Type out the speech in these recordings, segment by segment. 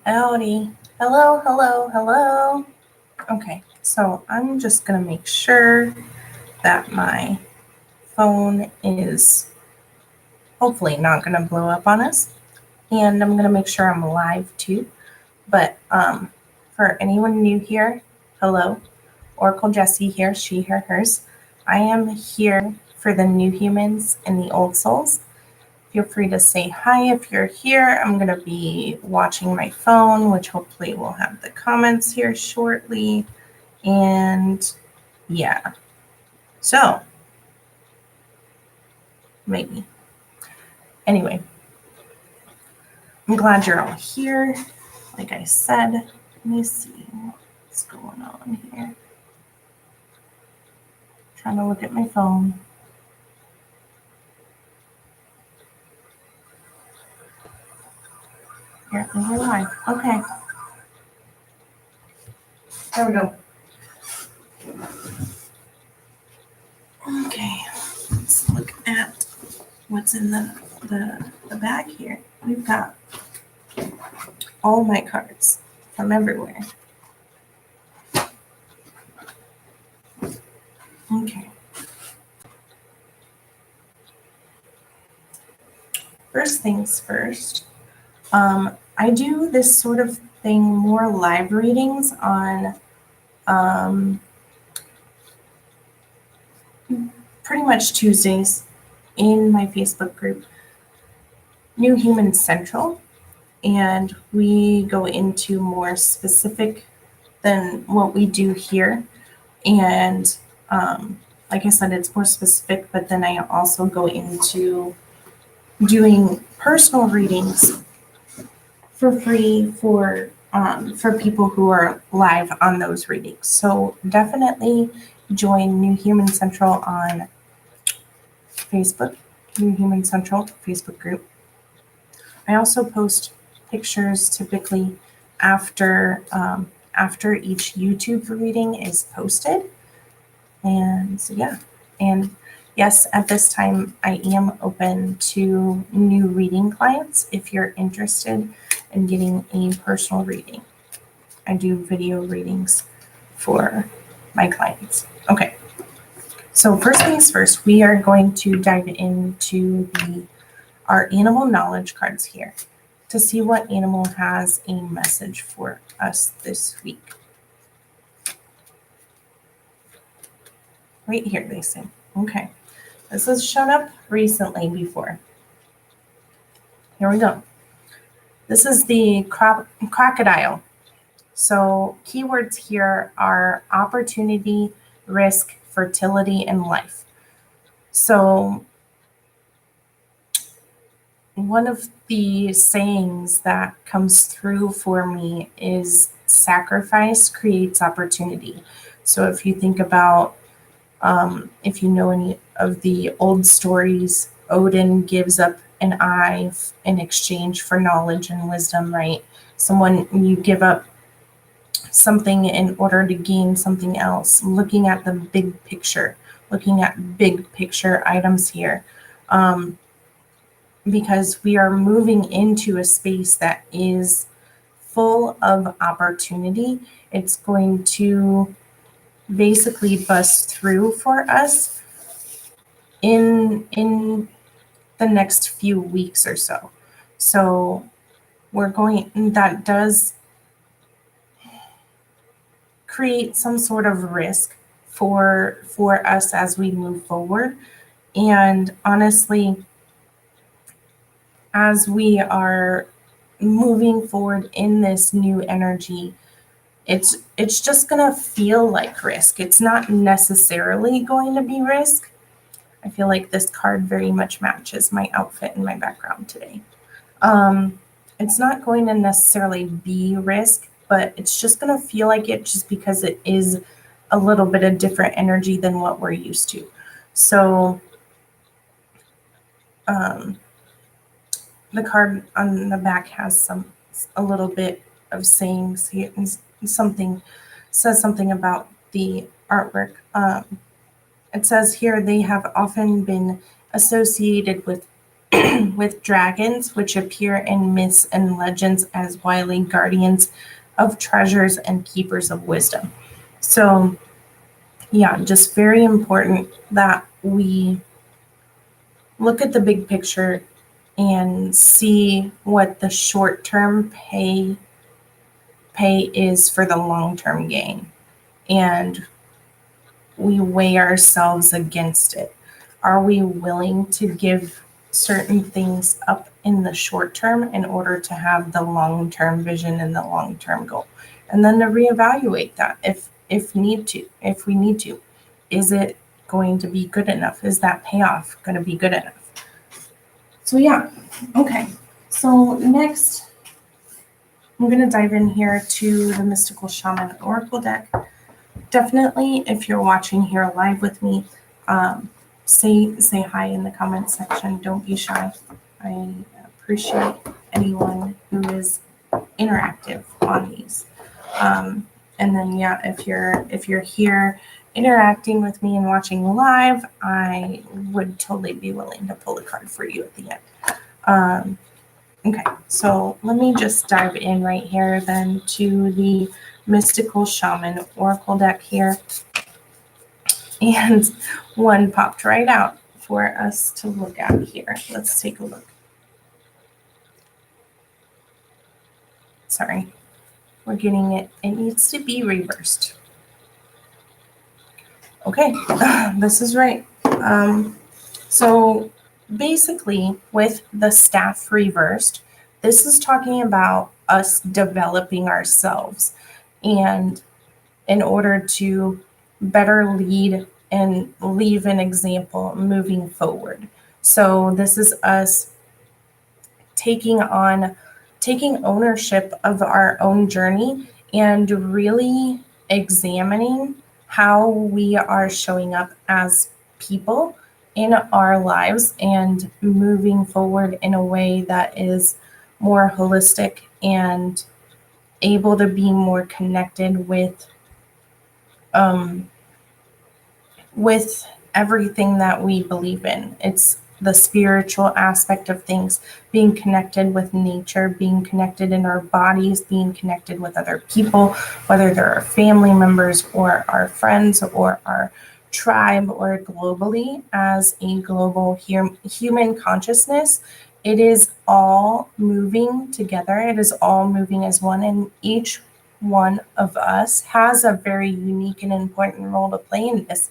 Howdy. Hello, hello, hello. Okay, so I'm just going to make sure that my phone is hopefully not going to blow up on us. And I'm going to make sure I'm live too. But for anyone new here, hello. Oracle Jessie here, she, her, hers. I am here for the new humans and the old souls. Feel free to say hi if you're here. I'm going to be watching my phone, which hopefully will have the comments here shortly. And yeah, so maybe. Anyway, I'm glad you're all here. Like I said, let me see what's going on here. Trying to look at my phone. Apparently we're live. Okay. There we go. Okay, let's look at what's in the bag here. We've got all my cards from everywhere. Okay. First things first, I do this sort of thing, more live readings on pretty much Tuesdays in my Facebook group, New Human Central, and we go into more specific than what we do here. And like I said, it's more specific, but then I also go into doing personal readings for free for people who are live on those readings. So definitely join New Human Central on Facebook, New Human Central Facebook group. I also post pictures typically after each YouTube reading is posted. And so, yeah. And yes, at this time, I am open to new reading clients if you're interested in getting a personal reading. I do video readings for my clients. Okay. So first things first, we are going to dive into our animal knowledge cards here to see what animal has a message for us this week. Right here, they say. Okay. This has shown up recently before. Here we go. This is the crocodile. So keywords here are opportunity, risk, fertility, and life. So one of the sayings that comes through for me is sacrifice creates opportunity. So if you think about, if you know any of the old stories, Odin gives up an eye in exchange for knowledge and wisdom, right? You give up something in order to gain something else, looking at the big picture, looking at big picture items here. Because we are moving into a space that is full of opportunity. It's going to basically bust through for us in the next few weeks or so. So that does create some sort of risk for us as we move forward. And honestly, as we are moving forward in this new energy, it's just going to feel like risk. It's not necessarily going to be risk. I feel like this card very much matches my outfit and my background today. It's not going to necessarily be risk, but it's just going to feel like it just because it is a little bit of different energy than what we're used to. So the card on the back has a little bit of sayings here, and says something about the artwork. It says here they have often been associated with with dragons, which appear in myths and legends as wily guardians of treasures and keepers of wisdom. So, yeah, just very important that we look at the big picture and see what the short-term pay is for the long-term gain. And we weigh ourselves against it. Are we willing to give certain things up in the short term in order to have the long-term vision and the long-term goal? And then to reevaluate that if we need to. Is it going to be good enough? Is that payoff going to be good enough? So yeah, okay. So next, I'm going to dive in here to the Mystical Shaman Oracle deck. Definitely, if you're watching here live with me, say hi in the comments section. Don't be shy. I appreciate anyone who is interactive on these. And then yeah, if you're here interacting with me and watching live, I would totally be willing to pull a card for you at the end. Okay, so let me just dive in right here then to the Mystical Shaman Oracle deck here. And one popped right out for us to look at here. Let's take a look. Sorry, we're getting it. It needs to be reversed. Okay, this is right. So basically, with the staff reversed, this is talking about us developing ourselves, and in order to better lead and leave an example moving forward. So this is us taking ownership of our own journey and really examining how we are showing up as people in our lives and moving forward in a way that is more holistic and able to be more connected with everything that we believe in. It's the spiritual aspect of things, being connected with nature, being connected in our bodies, being connected with other people, whether they're our family members or our friends or our tribe or globally as a global human consciousness. It is all moving together. It is all moving as one, and each one of us has a very unique and important role to play in this.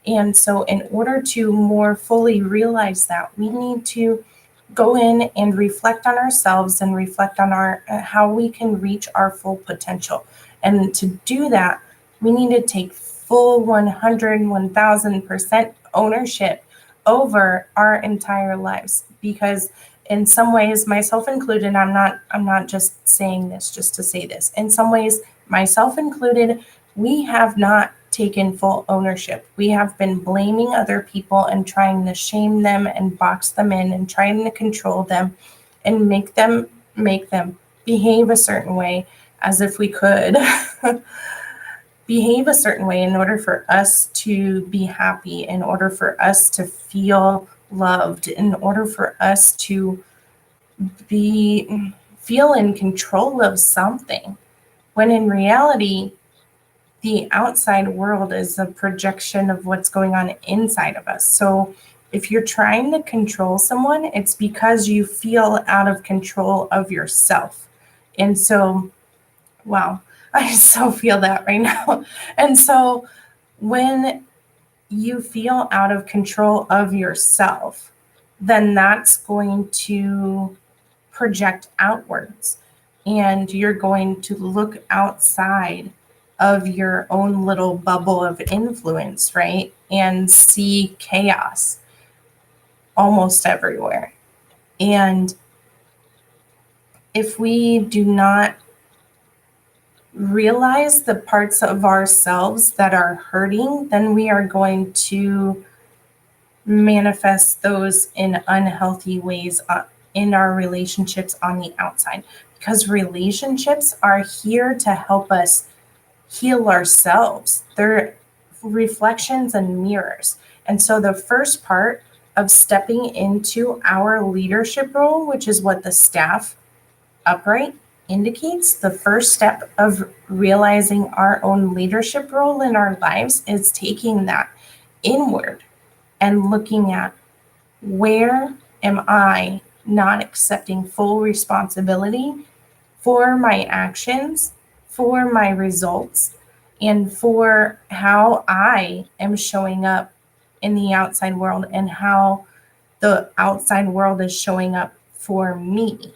And so in order to more fully realize that, we need to go in and reflect on ourselves and reflect on our how we can reach our full potential. And to do that, we need to take full 100, 1000% ownership over our entire lives, because in some ways, myself included, I'm not just saying this just to say this. In some ways, myself included, we have not taken full ownership. We have been blaming other people and trying to shame them and box them in and trying to control them and make them behave a certain way, as if we could behave a certain way in order for us to be happy, in order for us to feel loved, in order for us to feel in control of something, when in reality the outside world is a projection of what's going on inside of us. So if you're trying to control someone, it's because you feel out of control of yourself. And so, wow, I so feel that right now. And so when you feel out of control of yourself, then that's going to project outwards, and you're going to look outside of your own little bubble of influence, right? And see chaos almost everywhere. And if we do not realize the parts of ourselves that are hurting, then we are going to manifest those in unhealthy ways in our relationships on the outside, because relationships are here to help us heal ourselves. They're reflections and mirrors. And so the first part of stepping into our leadership role, which is what the staff upright indicates. The first step of realizing our own leadership role in our lives is taking that inward and looking at, where am I not accepting full responsibility for my actions, for my results, and for how I am showing up in the outside world and how the outside world is showing up for me?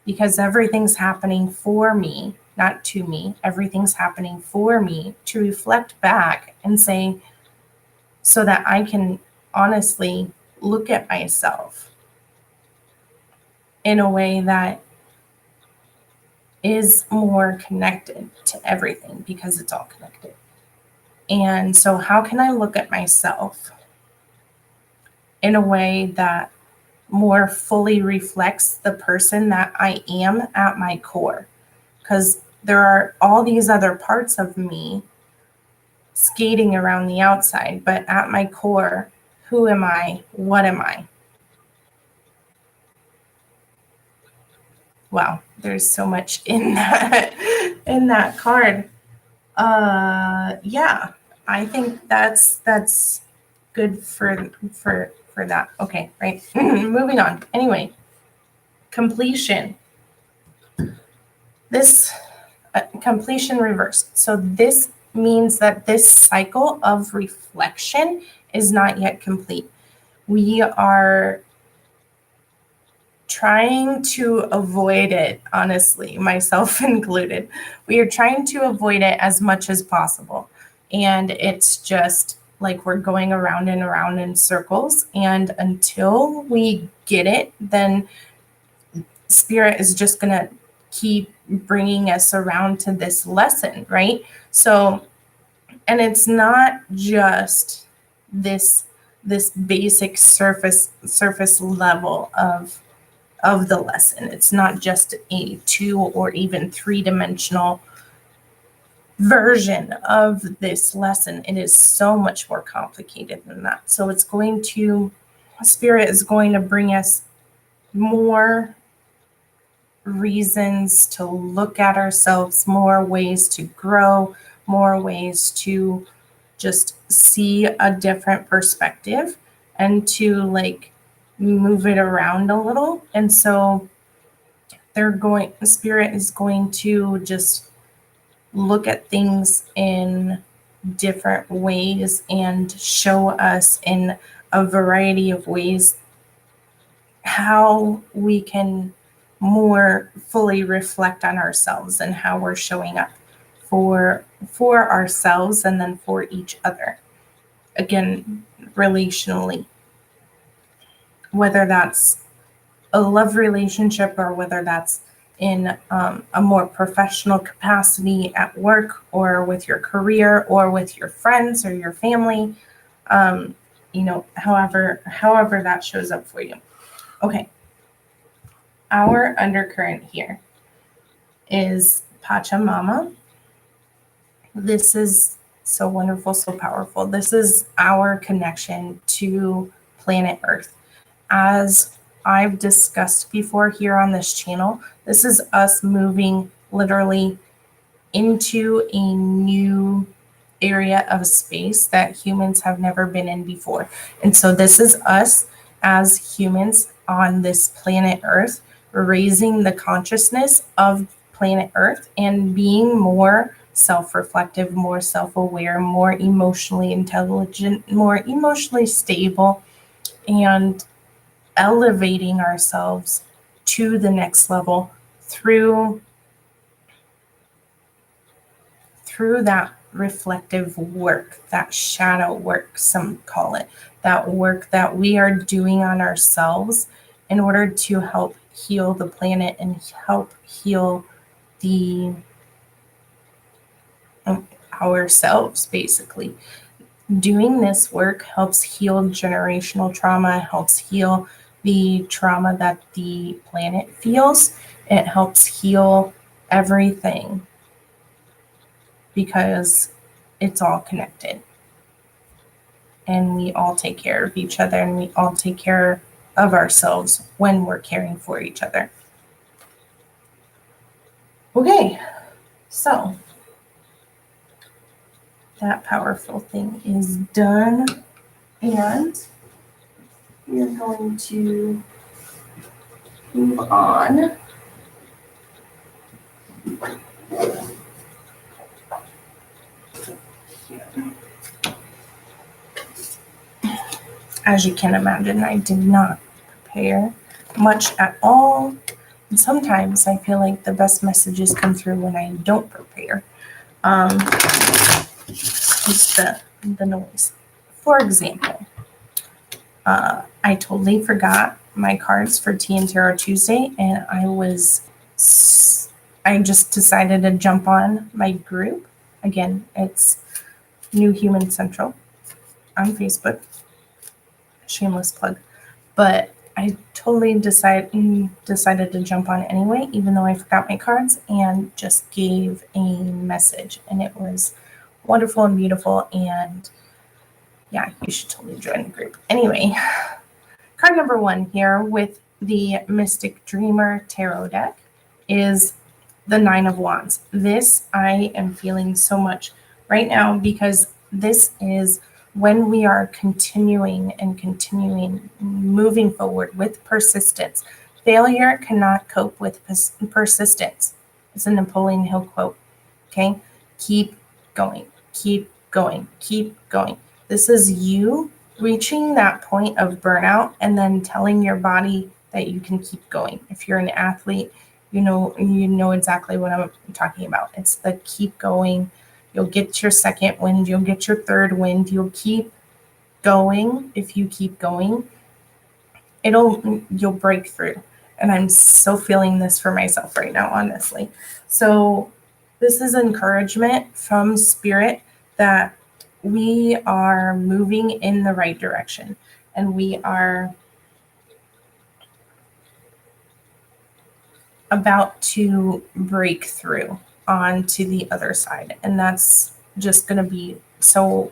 Because everything's happening for me, not to me. Everything's happening for me to reflect back and say, so that I can honestly look at myself in a way that is more connected to everything, because it's all connected. And so, how can I look at myself in a way that more fully reflects the person that I am at my core? Because there are all these other parts of me skating around the outside, but at my core, who am I? What am I? Wow, there's so much in that card. Yeah, I think that's good for that. Okay, right. Moving on. Anyway, completion. This completion reversed. So this means that this cycle of reflection is not yet complete. We are trying to avoid it, honestly, myself included. We are trying to avoid it as much as possible. And it's just like we're going around and around in circles. And until we get it, then Spirit is just going to keep bringing us around to this lesson, right? So, and it's not just this basic surface level of the lesson. It's not just a 2 or even 3-dimensional version of this lesson. It is so much more complicated than that. So Spirit is going to bring us more reasons to look at ourselves, more ways to grow, more ways to just see a different perspective and to like move it around a little. And so Spirit is going to just look at things in different ways and show us in a variety of ways how we can more fully reflect on ourselves and how we're showing up for ourselves and then for each other. Again, relationally, whether that's a love relationship or whether that's in a more professional capacity at work or with your career or with your friends or your family, however that shows up for you. Okay. Our undercurrent here is Pachamama. This is so wonderful, so powerful. This is our connection to planet Earth. As I've discussed before here on this channel, this is us moving literally into a new area of space that humans have never been in before. And so this is us as humans on this planet Earth, raising the consciousness of planet Earth and being more self-reflective, more self-aware, more emotionally intelligent, more emotionally stable, and elevating ourselves to the next level through that reflective work, that shadow work, some call it, that work that we are doing on ourselves in order to help heal the planet and help heal ourselves, basically. Doing this work helps heal generational trauma, helps heal the trauma that the planet feels. It helps heal everything because it's all connected. and we all take care of each other, and we all take care of ourselves when we're caring for each other. Okay, so that powerful thing is done, and we're going to move on. As you can imagine, I did not prepare much at all. And sometimes I feel like the best messages come through when I don't prepare. Just the noise. For example, I totally forgot my cards for Tea and Tarot Tuesday, and I just decided to jump on my group. Again, it's New Human Central on Facebook. Shameless plug. But I totally decided to jump on anyway, even though I forgot my cards, and just gave a message. And it was wonderful and beautiful. And yeah, you should totally join the group. Anyway, card number 1 here with the Mystic Dreamer Tarot deck is the 9 of Wands. This I am feeling so much right now, because this is when we are continuing, moving forward with persistence. Failure cannot cope with persistence. It's a Napoleon Hill quote. Okay? Keep going, keep going, keep going. This is you reaching that point of burnout and then telling your body that you can keep going. If you're an athlete, you know exactly what I'm talking about. It's the keep going. You'll get your second wind. You'll get your third wind. You'll keep going. If you keep going, you'll break through. And I'm so feeling this for myself right now, honestly. So this is encouragement from Spirit that we are moving in the right direction, and we are about to break through onto the other side. And that's just going to be so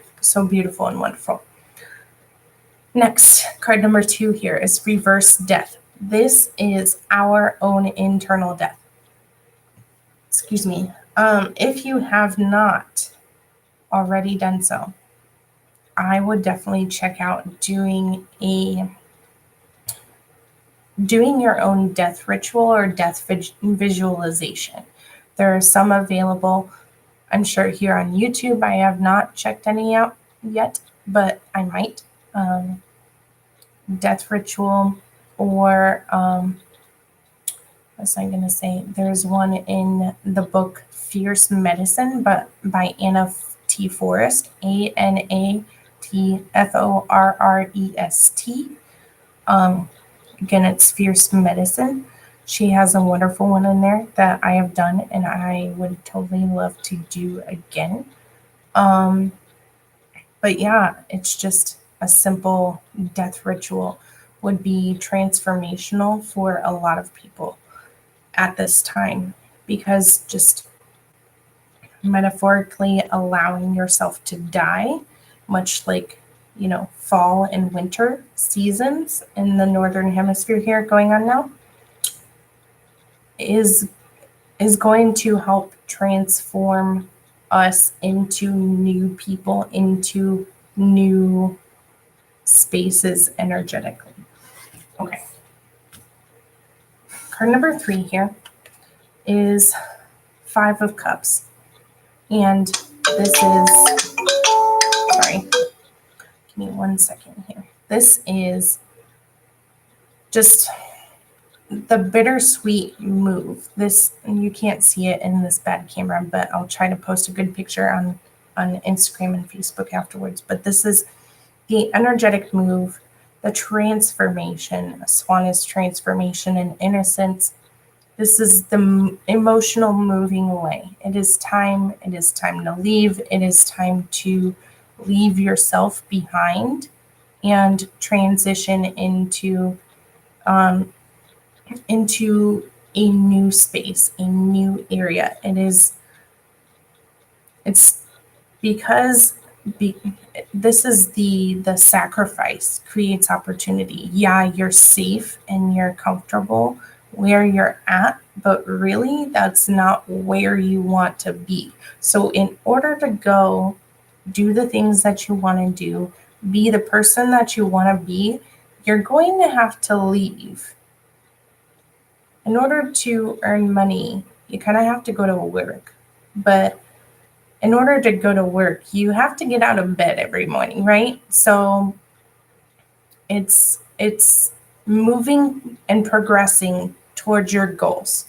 beautiful and wonderful. Next, card number 2 here is Reverse Death. This is our own internal death. Excuse me. If you have not already done so, I would definitely check out doing your own death ritual or death visualization. There are some available, I'm sure, here on YouTube. I have not checked any out yet, but I might. Death ritual, or what was I going to say? There's one in the book Fierce Medicine, but by Anna T. Forrest, ANATFORREST. Again, it's Fierce Medicine. She has a wonderful one in there that I have done, and I would totally love to do again. But yeah, it's just a simple death ritual would be transformational for a lot of people at this time, because just metaphorically allowing yourself to die, much like, fall and winter seasons in the northern hemisphere here going on now, is going to help transform us into new people, into new spaces energetically. Okay. Card number 3 here is 5 of Cups. And this is, sorry, give me 1 second here. This is just the bittersweet move. This, you can't see it in this bad camera, but I'll try to post a good picture on Instagram and Facebook afterwards. But this is the energetic move, the transformation. A swan is transformation and innocence. This is the emotional moving away. It is time to leave. It is time to leave yourself behind and transition into a new space, a new area. It's because be, this is the sacrifice creates opportunity. Yeah, you're safe and you're comfortable where you're at, but really that's not where you want to be. So in order to go do the things that you want to do, be the person that you want to be, you're going to have to leave. In order to earn money, you kind of have to go to work. But in order to go to work, you have to get out of bed every morning, right? So it's moving and progressing towards your goals.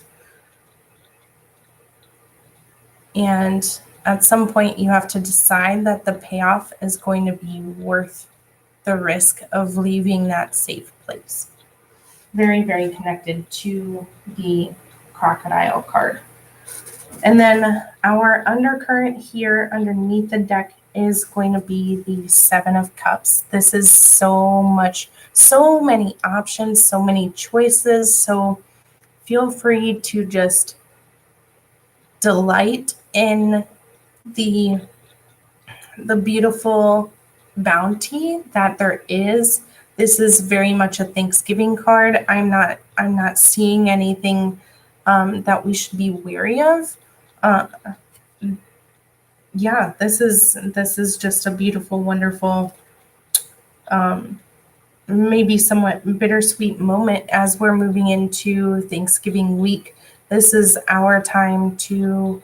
And at some point you have to decide that the payoff is going to be worth the risk of leaving that safe place. Very, very connected to the crocodile card. And then our undercurrent here underneath the deck is going to be the Seven of Cups. This is so much, so many options, so many choices. So feel free to just delight in the beautiful bounty that there is. This is very much a Thanksgiving card. I'm not seeing anything that we should be wary of. Uh, yeah, this is just a beautiful, wonderful, um, maybe somewhat bittersweet moment as we're moving into Thanksgiving week. This is our time to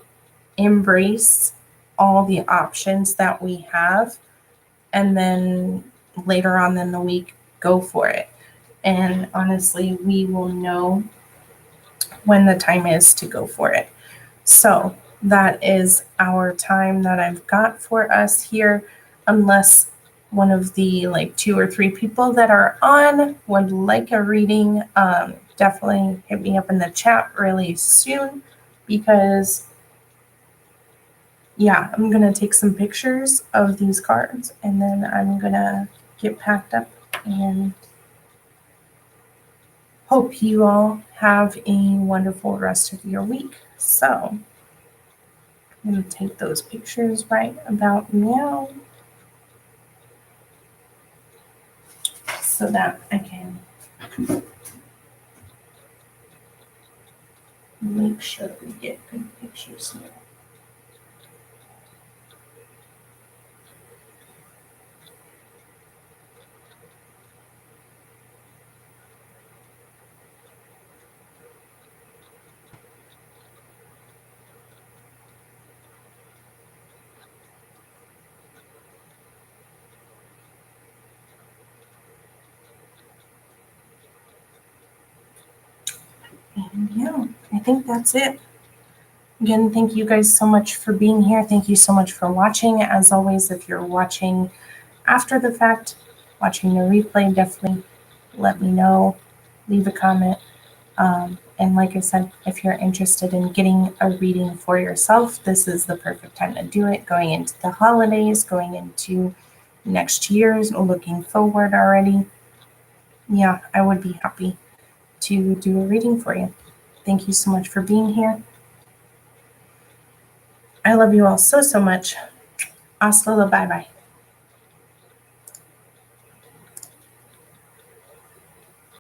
embrace all the options that we have, and then later on in the week, go for it. And honestly, we will know when the time is to go for it. So that is our time that I've got for us here, unless one of the like 2 or 3 people that are on would like a reading. Definitely hit me up in the chat really soon, because yeah, I'm gonna take some pictures of these cards and then I'm gonna get packed up and hope you all have a wonderful rest of your week. So I'm going to take those pictures right about now so that I can make sure we get good pictures here. And yeah, I think that's it. Again, thank you guys so much for being here. Thank you so much for watching. As always, if you're watching after the fact, watching the replay, definitely let me know. Leave a comment. And like I said, if you're interested in getting a reading for yourself, this is the perfect time to do it. Going into the holidays, going into next year's, looking forward already. Yeah, I would be happy to do a reading for you. Thank you so much for being here. I love you all so, so much. Hasta la bye bye.